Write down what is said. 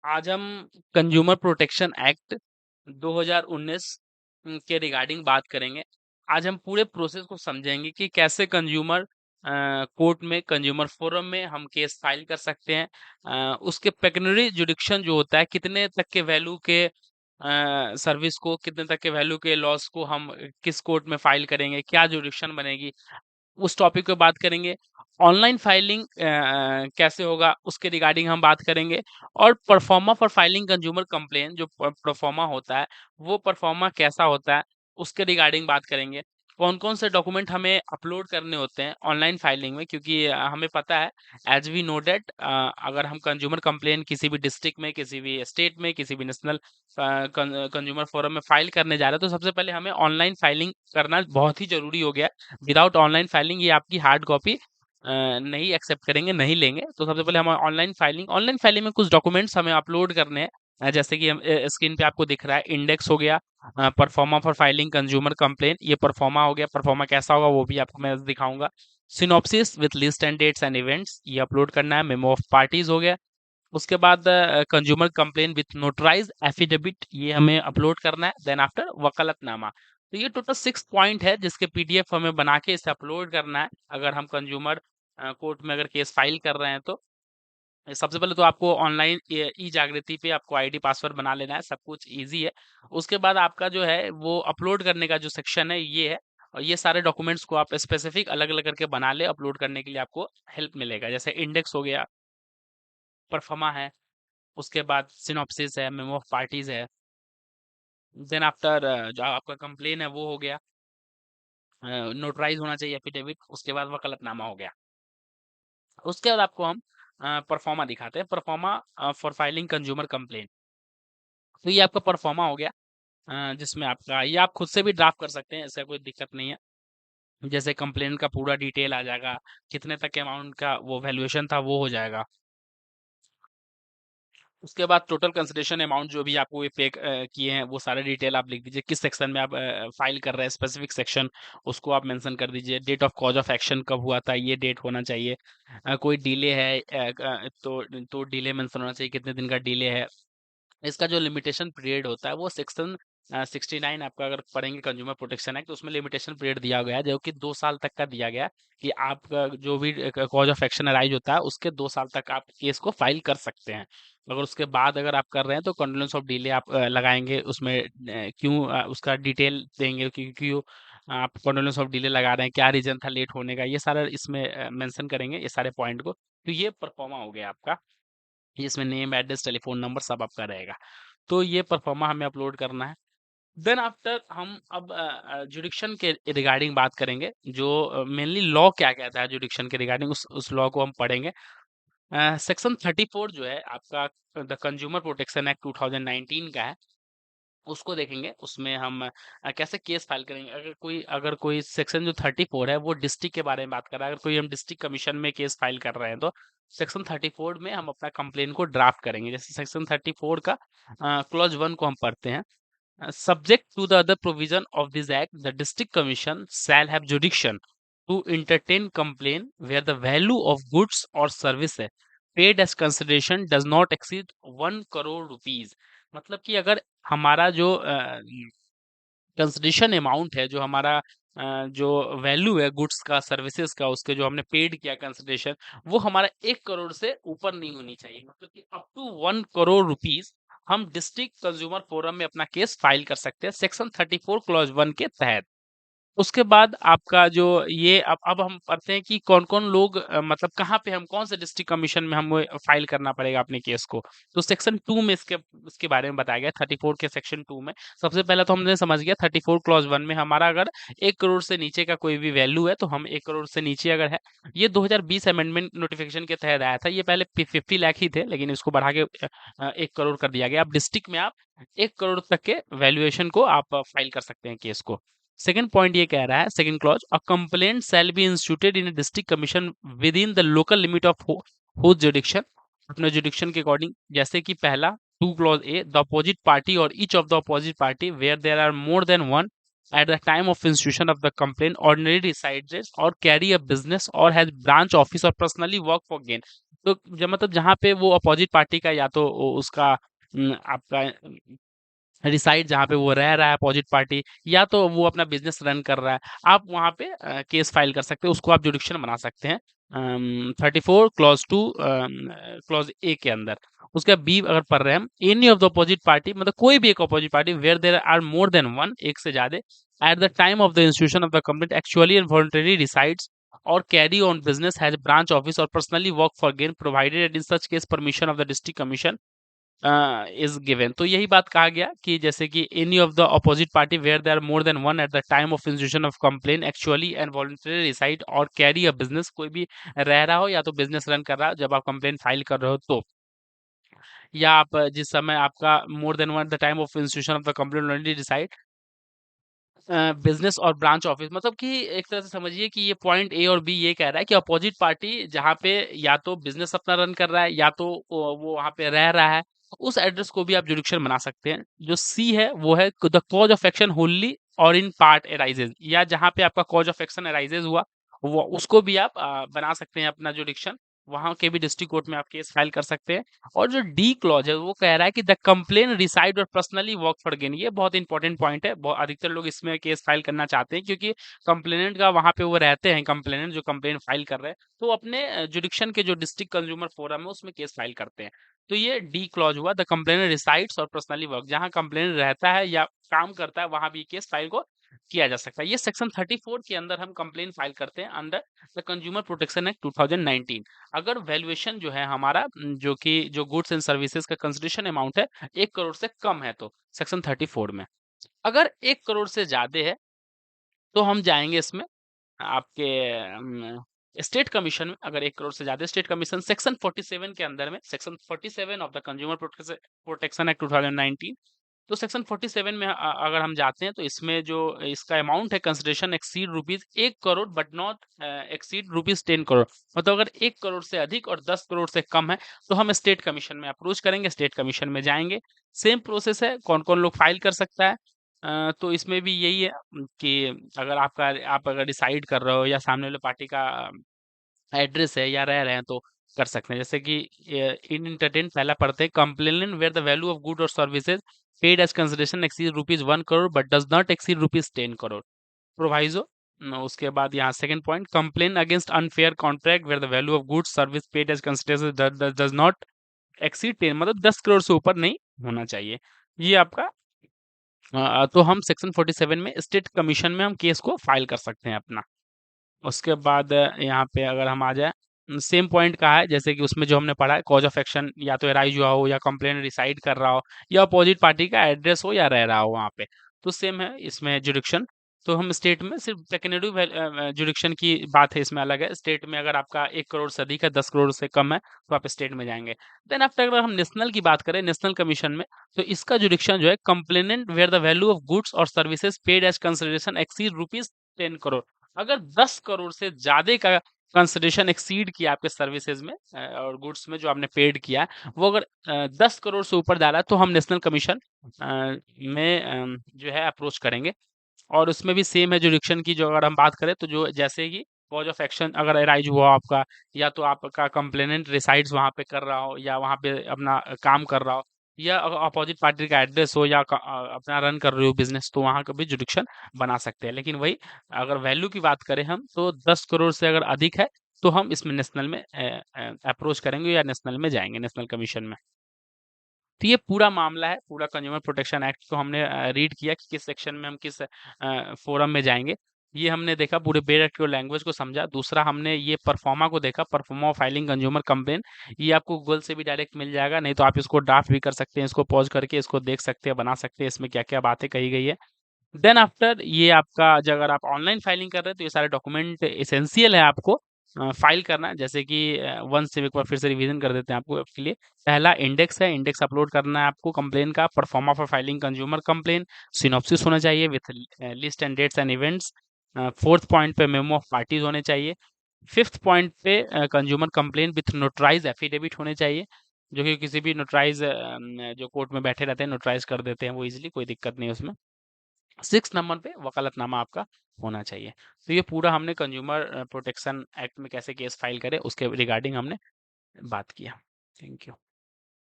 आज हम consumer protection act 2019 के रिगार्डिंग बात करेंगे। आज हम पूरे प्रोसेस को समझेंगे कि कैसे कंज्यूमर कोर्ट में, कंज्यूमर फोरम में हम केस फाइल कर सकते हैं। उसके पेक्यूनियरी जुडिक्शन जो होता है, कितने तक के वैल्यू के सर्विस को, कितने तक के वैल्यू के लॉस को हम किस कोर्ट में फाइल करेंगे, क्या जुडिक्शन बनेगी, उस टॉपिक पे बात करेंगे। ऑनलाइन फाइलिंग कैसे होगा उसके रिगार्डिंग हम बात करेंगे। और pro forma for filing consumer complain, जो परफॉर्मा होता है वो परफॉर्मा कैसा होता है उसके रिगार्डिंग बात करेंगे। कौन कौन से डॉक्यूमेंट हमें अपलोड करने होते हैं ऑनलाइन फाइलिंग में, क्योंकि हमें पता है, एज वी नो डेट, अगर हम कंज्यूमर कंप्लेन किसी भी डिस्ट्रिक्ट में, किसी भी स्टेट में, किसी भी नेशनल कंज्यूमर फोरम में फाइल करने जा रहे हैं, तो सबसे पहले हमें ऑनलाइन फाइलिंग करना बहुत ही जरूरी हो गया। विदाउट ऑनलाइन फाइलिंग ये आपकी हार्ड कॉपी नहीं एक्सेप्ट करेंगे, नहीं लेंगे। तो सबसे पहले हम ऑनलाइन फाइलिंग में कुछ डॉक्यूमेंट्स हमें अपलोड करने हैं। जैसे कि हम स्क्रीन पे आपको दिख रहा है, इंडेक्स हो गया, pro forma for filing consumer complain, ये परफॉर्मा हो गया। परफॉर्मा कैसा होगा वो भी आपको मैं दिखाऊंगा। Synopsis with list and dates and events, ये अपलोड करना है। मेमो ऑफ पार्टीज हो गया। उसके बाद consumer complain with notarise affidavit, ये हमें अपलोड करना है। देन आफ्टर वकालतनामा। तो ये टोटल 6 पॉइंट है जिसके पीडीएफ हमें बना के इसे अपलोड करना है, अगर हम कंज्यूमर कोर्ट में अगर केस फाइल कर रहे हैं तो। सबसे पहले तो आपको ऑनलाइन ई जागृति पे आपको आईडी पासवर्ड बना लेना है, सब कुछ इजी है। उसके बाद आपका जो है वो अपलोड करने का जो सेक्शन है ये है। और ये सारे डॉक्यूमेंट्स को आप स्पेसिफिक अलग अलग करके बना ले, अपलोड करने के लिए आपको हेल्प मिलेगा। जैसे इंडेक्स हो गया, परफॉर्मा है, उसके बाद सिनॉप्सिस है, मेमो ऑफ पार्टीज है। देन आफ्टर जो आपका कंप्लेन है वो हो गया, नोटराइज होना चाहिए एफिडेविट। उसके बाद वकालतनामा हो गया। उसके बाद आपको हम परफॉर्मा दिखाते हैं, pro forma for filing consumer complain. तो ये आपका परफॉर्मा हो गया, जिसमें आपका ये आप खुद से भी ड्राफ्ट कर सकते हैं, इसका कोई दिक्कत नहीं है। जैसे कंप्लेन का पूरा डिटेल आ जाएगा, कितने तक के अमाउंट का वो वैल्यूएशन था वो हो जाएगा। उसके बाद टोटल कंसिडरेशन अमाउंट जो भी आपको ये पे किए हैं वो सारे डिटेल आप लिख दीजिए, किस सेक्शन में आप फाइल कर रहे हैं, स्पेसिफिक सेक्शन उसको आप मेंशन कर दीजिए। Date of cause of action कब हुआ था ये डेट होना चाहिए। कोई डिले है तो डिले मेंशन होना चाहिए, कितने दिन का डिले है। इसका जो लिमिटेशन पीरियड होता है वो सेक्शन 69 आपका अगर पढ़ेंगे कंज्यूमर प्रोटेक्शन एक्ट, तो उसमें लिमिटेशन पीरियड दिया गया है जो कि 2 साल तक का दिया गया है, कि आपका जो भी कॉज ऑफ एक्शन अराइज होता है उसके 2 साल तक आप केस को फाइल कर सकते हैं। अगर उसके बाद अगर आप कर रहे हैं तो कंडोलेंस ऑफ डिले आप लगाएंगे उसमें, क्यों उसका डिटेल देंगे कि क्यों आप कंडोलेंस ऑफ डिले लगा रहे हैं, क्या रीजन था लेट होने का, ये सारा इसमें मेंशन करेंगे ये सारे पॉइंट को। तो ये परफॉर्मा हो गया आपका, इसमें नेम, एड्रेस, टेलीफोन नंबर सब आपका रहेगा। तो ये परफॉर्मा हमें अपलोड करना है। देन आफ्टर हम अब जुडिक्शन के रिगार्डिंग बात करेंगे, जो मेनली लॉ क्या कहता है जुडिक्शन के रिगार्डिंग, उस लॉ को हम पढ़ेंगे। सेक्शन 34 जो है आपका द कंज्यूमर प्रोटेक्शन एक्ट 2019 का है, उसको देखेंगे। उसमें हम कैसे केस फाइल करेंगे। अगर कोई सेक्शन जो 34 है वो डिस्ट्रिक्ट के बारे में बात कर रहा है, अगर कोई हम डिस्ट्रिक्ट कमीशन में केस फाइल कर रहे हैं तो सेक्शन 34 में हम अपना कंप्लेन को ड्राफ्ट करेंगे। जैसे सेक्शन 34 का क्लॉज 1 को हम पढ़ते हैं। Subject to the other provision of this act, the district commission shall have jurisdiction to entertain complaint where the value of goods or service paid as consideration does not exceed 1 crore rupees। मतलब कि अगर हमारा जो consideration amount है, जो हमारा जो value है गुड्स का, सर्विसेज का, उसके जो हमने पेड किया कंसिडरेशन, वो हमारा 1 करोड़ से ऊपर नहीं होनी चाहिए। मतलब कि अप टू 1 करोड़ रुपीज हम डिस्ट्रिक्ट कंज्यूमर फोरम में अपना केस फाइल कर सकते हैं सेक्शन 34 क्लॉज 1 के तहत। उसके बाद आपका जो ये अब हम पढ़ते हैं कि कौन कौन लोग मतलब कहाँ पे हम कौन से डिस्ट्रिक्ट कमीशन में हम फाइल करना पड़ेगा अपने केस को। तो सेक्शन 2 में इसके बारे में बताया गया, 34 के सेक्शन 2 में। सबसे पहले तो हमने समझ गया 34 क्लॉज 1 में हमारा अगर 1 करोड़ से नीचे का कोई भी वैल्यू है, तो हम 1 करोड़ से नीचे अगर है, ये 2020 अमेंडमेंट नोटिफिकेशन के तहत आया था। ये पहले 50 लाख ही थे, लेकिन इसको बढ़ा के 1 करोड़ कर दिया गया। अब डिस्ट्रिक्ट में आप 1 करोड़ तक के वैल्यूएशन को आप फाइल कर सकते हैं केस को। सेकंड पॉइंट ये कह रहा है, second clause, a complaint shall be instituted in district commission within the local limit of host jurisdiction, अपने जुडिक्शन के अकॉर्डिंग। जैसे कि पहला 2 clause A, the opposite party और each of the opposite party where there are more than one at the time of institution of the complaint ordinarily resides or carry a business or has branch office or personally work for gain। तो मतलब जहाँ पे वो opposite party का या तो उसका आपका रिसाइड जहाँ पे वो रह रहा है अपोजिट पार्टी, या तो वो अपना बिजनेस रन कर रहा है, आप वहाँ पे केस फाइल कर सकते हैं, उसको आप जुडिक्शन बना सकते हैं 34 क्लॉज 2 क्लॉज ए के अंदर। उसके बाद बी अगर पढ़ रहे हैं हम, any of the opposite party, मतलब कोई भी एक opposite party where there are more than one, एक से ज्यादा, at the time of the institution of the complaint actually and voluntary resides और carry on business has branch office और personally work for gain provided in such case permission of the district commission is given. तो यही बात कहा गया कि जैसे कि any of the opposite party where there more than one at the time of institution of complaint actually and voluntary reside और carry a business, कोई भी रह रहा हो या तो बिजनेस रन कर रहा हो जब आप कंप्लेन फाइल कर रहे हो तो, या आप जिस समय आपका more than one at the time of institution of the complaint voluntary reside business और ब्रांच ऑफिस, मतलब कि एक तरह से समझिए कि ये पॉइंट ए और बी ये कह रहा है कि अपोजिट पार्टी जहाँ पे या तो बिजनेस अपना रन कर रहा है या तो वो वहाँ पे रह रहा है, उस एड्रेस को भी आप जुडिक्शन बना सकते हैं। जो सी है वो है द कॉज ऑफ एक्शन होनली और इन पार्ट एराइजेज, या जहाँ पे आपका कॉज ऑफ एक्शन एराइजेज हुआ वो उसको भी आप बना सकते हैं अपना जुडिक्शन, वहां के भी डिस्ट्रिक्ट कोर्ट में आप केस फाइल कर सकते हैं। और जो डी क्लॉज है वो कह रहा है कि द कंप्लेन रिसाइड और पर्सनली वर्क फॉर गेन, ये बहुत इंपॉर्टेंट पॉइंट है, बहुत अधिकतर लोग इसमें केस फाइल करना चाहते हैं क्योंकि कंप्लेनेंट का वहां पे वो रहते हैं, कंप्लेनेंट जो कंप्लेन फाइल कर रहे हैं तो वो अपने जुडिक्शन के जो डिस्ट्रिक्ट कंज्यूमर फोरम है उसमें केस फाइल करते हैं। तो ये डी क्लॉज हुआ, द कंप्लेनेंट रिसाइड्स और पर्सनली वर्क, जहां कंप्लेनेंट रहता है या काम करता है वहां भी केस फाइल को किया जा सकता है। ये सेक्शन 34 के अंदर हम कंप्लेन फाइल करते हैं under the consumer protection act 2019। अगर वैल्यूएशन जो है हमारा जो कि जो गुड्स एंड सर्विसेज का कंसिडरेशन अमाउंट है 1 करोड़ से कम है तो सेक्शन 34 में, अगर 1 करोड़ से ज्यादा है तो हम जाएंगे इसमें आपके स्टेट कमीशन में। अगर 1 करोड़ से ज्यादा स्टेट कमीशन सेक्शन 47 के अंदर में, section 47 of the consumer protection act 2019, तो सेक्शन 47 में अगर हम जाते हैं तो इसमें जो इसका अमाउंट है consideration exceed rupees 1 crore but not exceed rupees 10 crore, मतलब अगर 1 करोड़ से अधिक और 10 करोड़ से कम है तो हम स्टेट कमीशन में अप्रोच करेंगे, स्टेट कमीशन में जाएंगे। सेम प्रोसेस है, कौन कौन लोग फाइल कर सकता है। तो इसमें भी यही है कि अगर आप अगर डिसाइड कर रहे हो या सामने वाले पार्टी का एड्रेस है या रह रहे हैं तो कर सकते हैं। जैसे कि इन इंटरटेन पहला पढ़ते हैं, complain where the value of good और services paid as consideration exceed rupees 1 crore but does not exceed rupees 10 crore, proviso. उसके बाद यहाँ second point, complain against unfair contract where the value of goods service paid as consideration does not exceed 10, मतलब 10 करोड़ से ऊपर नहीं होना चाहिए। ये आपका तो हम सेक्शन 47 में स्टेट कमीशन में हम केस को फाइल कर सकते हैं अपना। उसके बाद यहाँ पे अगर हम आ जाए, सेम पॉइंट कहा है जैसे कि उसमें जो हमने पढ़ा है, कॉज ऑफ एक्शन या तो एराइज हुआ हो या कंप्लेन रिसाइड कर रहा हो या अपोजिट पार्टी का एड्रेस हो या रह रहा हो वहाँ पे, तो सेम है इसमें जुडिक्शन। तो हम स्टेट में सिर्फ पेक्यूनिटी जुडिक्शन की बात है, इसमें अलग है। स्टेट में अगर आपका 1 करोड़ से अधिक है, 10 करोड़ से कम है तो आप स्टेट में जाएंगे। देन आफ्टर अगर हम नेशनल की बात करें, नेशनल कमीशन में, तो इसका जुडिक्शन जो है complainant where the value of goods और services paid as consideration exceed rupees 10 crore, अगर 10 करोड़ से ज्यादा का कंसिडरेशन एक्सीड किया आपके सर्विसेज में और गुड्स में जो आपने पेड किया है, वो अगर 10 करोड़ से ऊपर डाला तो हम नेशनल कमीशन में जो है अप्रोच करेंगे। और उसमें भी सेम है जुडिक्शन की, जो अगर हम बात करें तो जो जैसे कि कॉज ऑफ एक्शन अगर अराइज हुआ आपका, या तो आपका कंप्लेनेंट रिसाइड्स वहां पे कर रहा हो या वहां पे अपना काम कर रहा हो, या अपोजिट पार्टी का एड्रेस हो या अपना रन कर रहे हो बिजनेस, तो वहां का भी जुडिक्शन बना सकते हैं। लेकिन वही अगर वैल्यू की बात करें हम, तो 10 करोड़ से अगर अधिक है तो हम इसमें नेशनल में अप्रोच करेंगे या नेशनल में जाएंगे, नेशनल कमीशन में। तो ये पूरा मामला है, पूरा कंज्यूमर प्रोटेक्शन एक्ट को हमने रीड किया कि किस सेक्शन में हम किस फोरम में जाएंगे। ये हमने देखा, पूरे बेयर एक्ट के लैंग्वेज को समझा। दूसरा हमने ये परफॉर्मा को देखा, परफॉर्मा फाइलिंग कंज्यूमर कंप्लेन, ये आपको गूगल से भी डायरेक्ट मिल जाएगा, नहीं तो आप इसको ड्राफ्ट भी कर सकते हैं, इसको पॉज करके इसको देख सकते हैं, बना सकते हैं, इसमें क्या क्या बातें कही गई है। देन आफ्टर ये आपका जो अगर आप ऑनलाइन फाइलिंग कर रहे हैं तो ये सारे डॉक्यूमेंट एसेंशियल है आपको फाइल करना। जैसे कि वन से एक बार फिर से रिवीजन कर देते हैं आपको आपके लिए। पहला इंडेक्स है, इंडेक्स अपलोड करना है आपको कंप्लेन का, proforma for filing consumer complaint, synopsis होना चाहिए with list and dates and events. Fourth point पे मेमो ऑफ पार्टीज होने चाहिए। फिफ्थ पॉइंट पे consumer complain with notarise affidavit होने चाहिए, जो कि किसी भी नोटराइज जो कोर्ट में बैठे रहते हैं नोटराइज कर देते हैं वो इजिली, कोई दिक्कत नहीं है उसमें। 6 नंबर पे वकालतनामा आपका होना चाहिए। तो ये पूरा हमने कंज्यूमर प्रोटेक्शन एक्ट में कैसे केस फाइल करे उसके रिगार्डिंग हमने बात किया। Thank you.